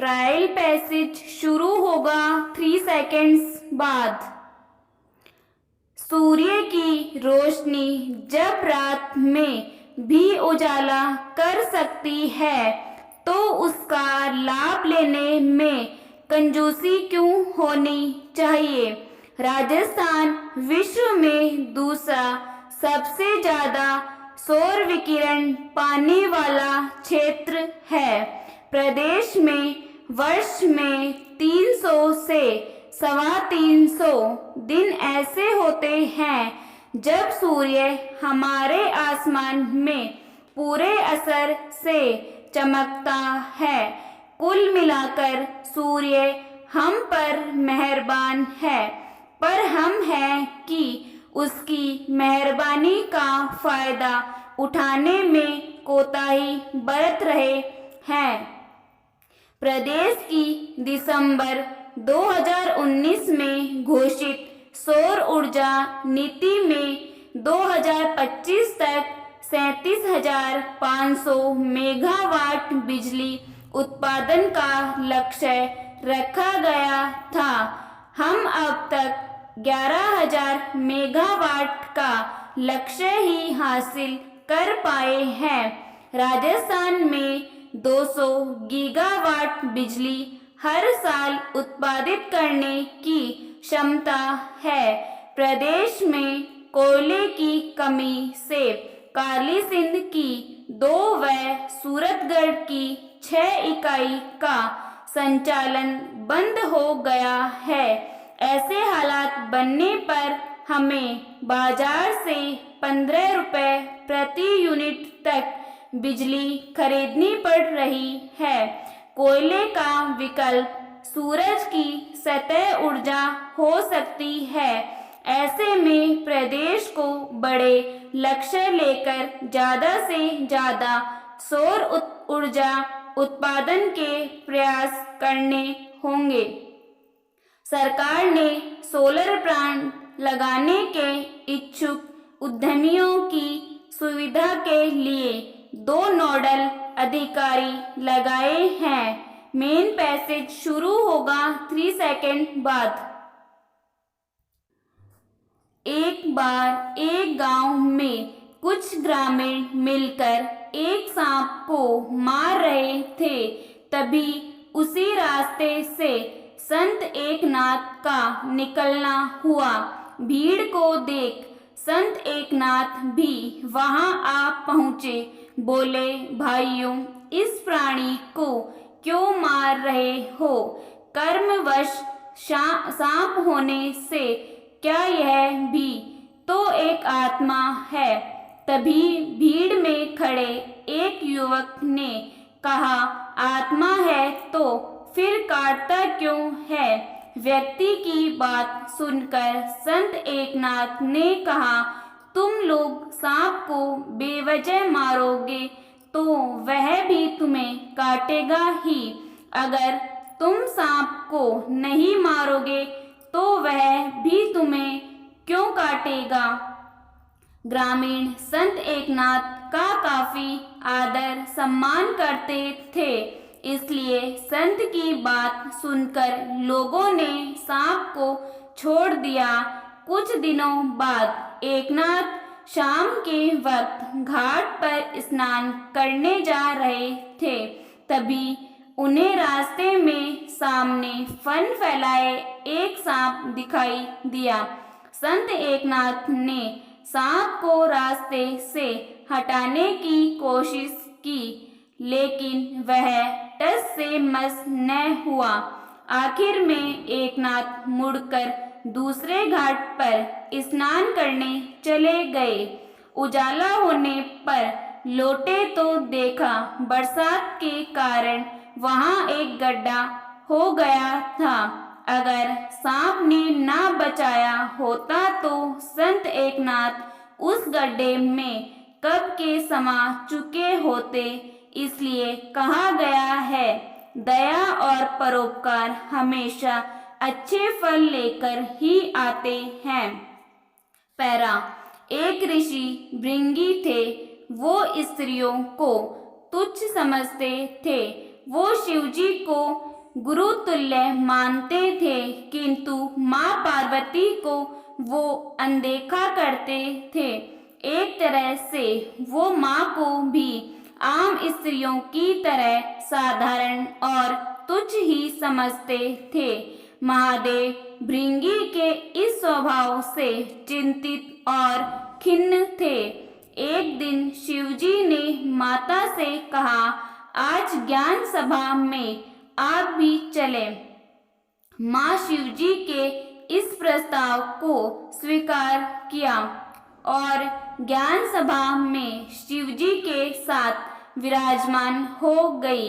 Trial passage शुरू होगा 3 seconds बाद। सूर्य की रोशनी जब रात में भी उजाला कर सकती है तो उसका लाभ लेने में कंजूसी क्यों होनी चाहिए। राजस्थान विश्व में दूसरा सबसे ज़्यादा सौर विकिरण पाने वाला क्षेत्र है। प्रदेश में वर्ष में 300 से 350 दिन ऐसे होते हैं जब सूर्य हमारे आसमान में पूरे असर से चमकता है। कुल मिलाकर सूर्य हम पर मेहरबान है, पर हम हैं कि उसकी मेहरबानी का फ़ायदा उठाने में कोताही बरत रहे हैं। प्रदेश की दिसंबर 2019 में घोषित सौर ऊर्जा नीति में 2025 तक 37,500 मेगावाट बिजली उत्पादन का लक्ष्य रखा गया था। हम अब तक 11,000 मेगावाट का लक्ष्य ही हासिल कर पाए हैं। राजस्थान में 200 गीगावाट बिजली हर साल उत्पादित करने की क्षमता है। प्रदेश में कोयले की कमी से काली सिंध की 2 व सूरतगढ़ की 6 इकाई का संचालन बंद हो गया है। ऐसे हालात बनने पर हमें बाजार से 15 रुपये प्रति यूनिट तक बिजली खरीदनी पड़ रही है। कोयले का विकल्प सूरज की सतह ऊर्जा हो सकती है। ऐसे में प्रदेश को बड़े लक्ष्य लेकर ज़्यादा से ज़्यादा सौर ऊर्जा उत्पादन के प्रयास करने होंगे। सरकार ने सोलर प्लांट लगाने के इच्छुक उद्यमियों की सुविधा के लिए 2 नोडल अधिकारी लगाए हैं। मेन पैसेज शुरू होगा 3 सेकेंड बाद। एक बार एक गांव में कुछ ग्रामीण मिलकर एक सांप को मार रहे थे। तभी उसी रास्ते से संत एकनाथ का निकलना हुआ। भीड़ को देख संत एकनाथ भी वहां आ पहुँचे। बोले, भाइयों, इस प्राणी को क्यों मार रहे हो? कर्मवश सांप होने से क्या यह भी तो एक आत्मा है? तभी भीड़ में खड़े एक युवक ने कहा, आत्मा है तो फिर काटता क्यों है? व्यक्ति की बात सुनकर संत एकनाथ ने कहा, तुम लोग सांप को बेवजह मारोगे तो वह भी तुम्हें काटेगा ही। अगर तुम सांप को नहीं मारोगे तो वह भी तुम्हें क्यों काटेगा? ग्रामीण संत एकनाथ का काफी आदर सम्मान करते थे, इसलिए संत की बात सुनकर लोगों ने सांप को छोड़ दिया। कुछ दिनों बाद एकनाथ शाम के वक्त घाट पर स्नान करने जा रहे थे। तभी उन्हें रास्ते में सामने फन फैलाए एक सांप दिखाई दिया। संत एकनाथ ने सांप को रास्ते से हटाने की कोशिश की, लेकिन वह टस से मस न हुआ। आखिर में एकनाथ मुड़कर दूसरे घाट पर स्नान करने चले गए। उजाला होने पर लौटे तो देखा बरसात के कारण वहां एक गड्ढा हो गया था। अगर सांप ने ना बचाया होता तो संत एकनाथ उस गड्ढे में कब के समा चुके होते। इसलिए कहा गया है, दया और परोपकार हमेशा अच्छे फल लेकर ही आते हैं। पैरा, एक ऋषि भृंगी थे। वो स्त्रियों को तुच्छ समझते थे। वो शिवजी को गुरु तुल्य मानते थे, किंतु माँ पार्वती को वो अनदेखा करते थे। एक तरह से वो माँ को भी आम स्त्रियों की तरह साधारण और तुच्छ ही समझते थे। महादेव भृंगी के इस स्वभाव से चिंतित और खिन्न थे। एक दिन शिवजी ने माता से कहा, आज ज्ञान सभा में आप भी चले। माँ शिवजी के इस प्रस्ताव को स्वीकार किया और ज्ञान सभा में शिवजी के साथ विराजमान हो गई।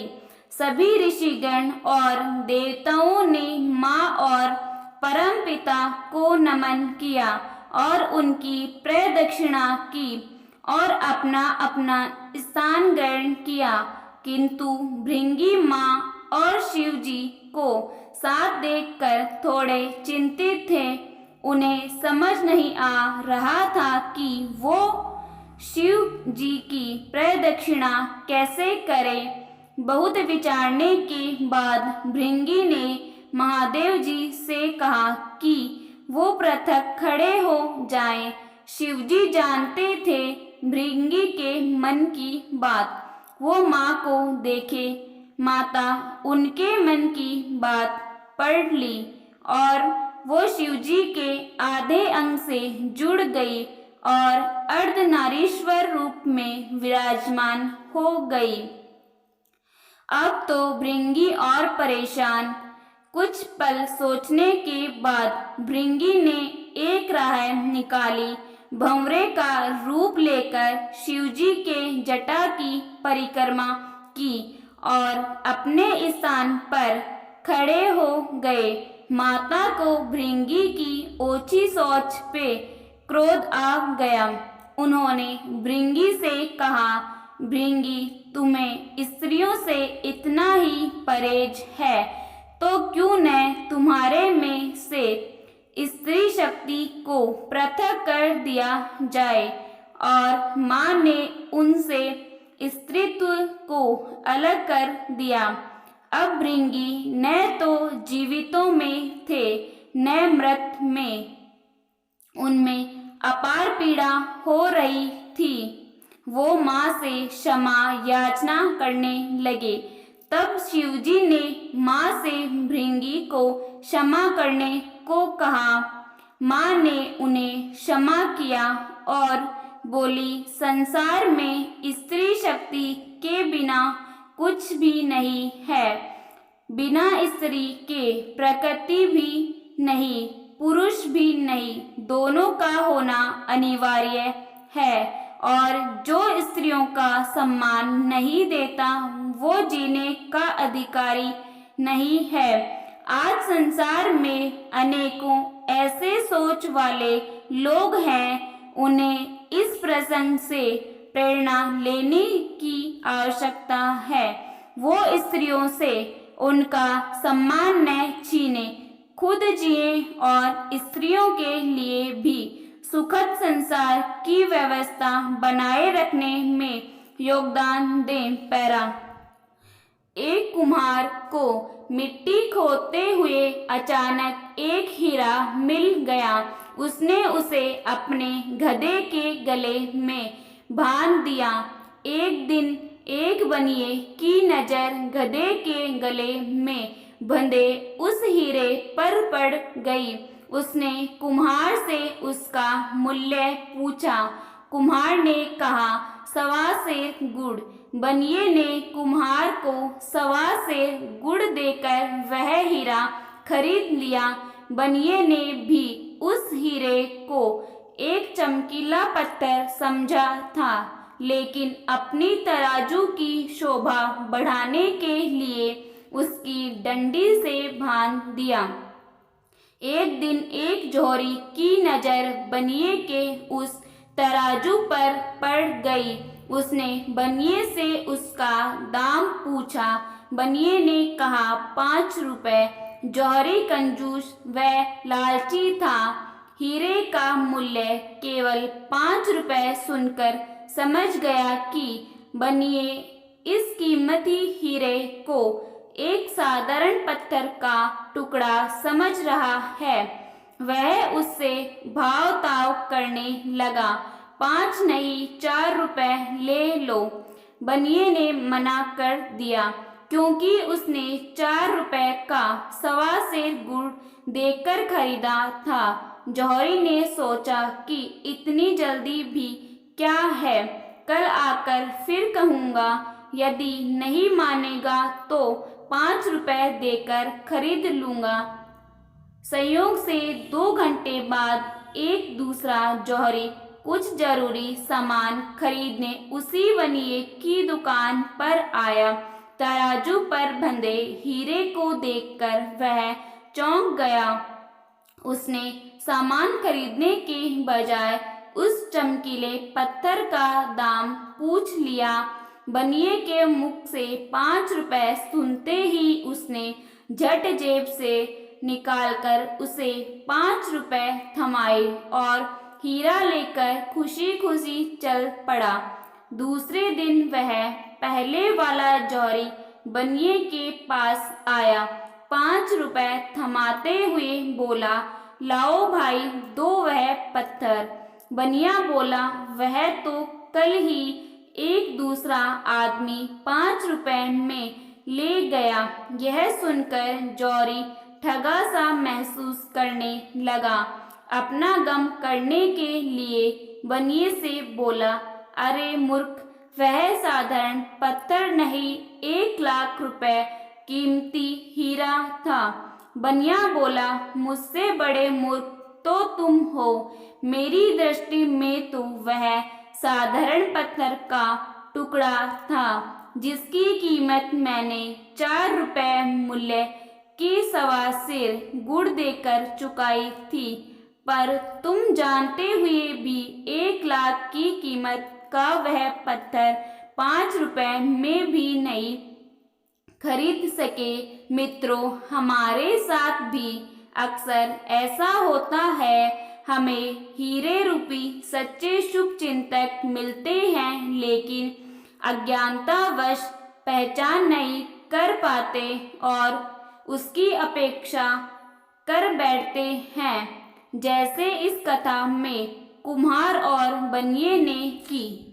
सभी ऋषिगण और देवताओं ने माँ और परमपिता को नमन किया और उनकी प्रदक्षिणा की और अपना अपना स्थान ग्रहण किया, किंतु भृंगी माँ और शिवजी को साथ देखकर थोड़े चिंतित थे। उन्हें समझ नहीं आ रहा था कि वो शिव जी की प्रदक्षिणा कैसे करें। बहुत विचारने के बाद भृंगी ने महादेव जी से कहा कि वो पृथक खड़े हो जाएं। शिवजी जानते थे भृंगी के मन की बात। वो माँ को देखे। माता उनके मन की बात पढ़ ली और वो शिवजी के आधे अंग से जुड़ गई और अर्धनारीश्वर रूप में विराजमान हो गई। अब तो भृंगी और परेशान। कुछ पल सोचने के बाद भृंगी ने एक राह निकाली। भंवरे का रूप लेकर शिवजी के जटा की परिक्रमा की और अपने स्थान पर खड़े हो गए। माता को भृंगी की ओछी सोच पे क्रोध आ गया। उन्होंने भृंगी से कहा, भृंगी, तुम्हें स्त्रियों से इतना ही परहेज है तो क्यों न तुम्हारे में से स्त्री शक्ति को पृथक कर दिया जाए। और माँ ने उनसे स्त्रीत्व को अलग कर दिया। अब भृंगी न तो जीवितों में थे न मृत में। उनमें अपार पीड़ा हो रही थी। वो माँ से क्षमा याचना करने लगे। तब शिवजी ने माँ से भृंगी को क्षमा करने को कहा। माँ ने उन्हें क्षमा किया और बोली, संसार में स्त्री शक्ति के बिना कुछ भी नहीं है। बिना स्त्री के प्रकृति भी नहीं, पुरुष भी नहीं, दोनों का होना अनिवार्य है। और जो स्त्रियों का सम्मान नहीं देता वो जीने का अधिकारी नहीं है। आज संसार में अनेकों ऐसे सोच वाले लोग हैं। उन्हें इस प्रसंग से प्रेरणा लेने की आवश्यकता है। वो स्त्रियों से उनका सम्मान न छीने, खुद जिए और स्त्रियों के लिए भी सुखद संसार की व्यवस्था बनाए रखने में योगदान दें। पैरा। एक कुम्हार को मिट्टी खोदते हुए अचानक एक हीरा मिल गया। उसने उसे अपने गधे के गले में बांध दिया। एक दिन एक बनिए की नजर गधे के गले में बंधे उस हीरे पर पड़ गई। उसने कुम्हार से उसका मूल्य पूछा। कुम्हार ने कहा, 1.25 सेर गुड़। बनिए ने कुम्हार को 1.25 सेर गुड़ देकर वह हीरा खरीद लिया। बनिए ने भी उस हीरे को एक चमकीला पत्थर समझा था, लेकिन अपनी तराजू की शोभा बढ़ाने के लिए उसकी डंडी से बांध दिया। एक दिन एक जौहरी की नजर बनिए के उस तराजू पर पड़ गई। उसने बनिए से उसका दाम पूछा। बनिए ने कहा, 5 रुपए। जौहरी कंजूस व लालची था। हीरे का मूल्य केवल 5 रुपए सुनकर समझ गया कि बनिए इस कीमती हीरे को एक साधारण पत्थर का टुकड़ा समझ रहा है। वह उससे भाव ताव करने लगा। 5 नहीं 4 रुपए ले लो। बनिए ने मना कर दिया, क्योंकि उसने 4 रुपए का 1.25 सेर गुड़ देकर खरीदा था। जौहरी ने सोचा कि इतनी जल्दी भी क्या है, कल आकर फिर कहूँगा। यदि नहीं मानेगा तो 5 रुपए देकर खरीद लूँगा। संयोग से 2 घंटे बाद एक दूसरा जौहरी कुछ जरूरी सामान खरीदने उसी बनिए की दुकान पर आया। तराजू पर बंधे हीरे को देखकर वह चौंक गया। उसने सामान खरीदने के बजाय उस चमकीले पत्थर का दाम पूछ लिया। बनिए के मुख से 5 रुपए सुनते ही उसने झट जेब से निकालकर उसे 5 रुपए थमाए और हीरा लेकर खुशी खुशी चल पड़ा। दूसरे दिन वह पहले वाला जौहरी बनिए के पास आया। 5 रुपए थमाते हुए बोला, लाओ भाई, दो वह पत्थर। बनिया बोला, वह तो कल ही एक दूसरा आदमी 5 रुपए में ले गया। यह सुनकर जौहरी ठगा सा महसूस करने लगा। अपना गम करने के लिए बनिए से बोला, अरे मूर्ख, वह साधारण पत्थर नहीं 1 लाख रुपए कीमती हीरा था। बनिया बोला, मुझसे बड़े मूर्ख तो तुम हो। मेरी दृष्टि में तो वह साधारण पत्थर का टुकड़ा था, जिसकी कीमत मैंने 4 रुपए मूल्य की 1.25 सेर गुड़ देकर चुकाई थी। पर तुम जानते हुए भी 1 लाख की कीमत का वह पत्थर 5 रुपए में भी नहीं खरीद सके। मित्रों, हमारे साथ भी अक्सर ऐसा होता है। हमें हीरे रूपी सच्चे शुभ चिंतक मिलते हैं, लेकिन अज्ञानतावश पहचान नहीं कर पाते और उसकी अपेक्षा कर बैठते हैं, जैसे इस कथा में कुम्हार और बनिए ने की।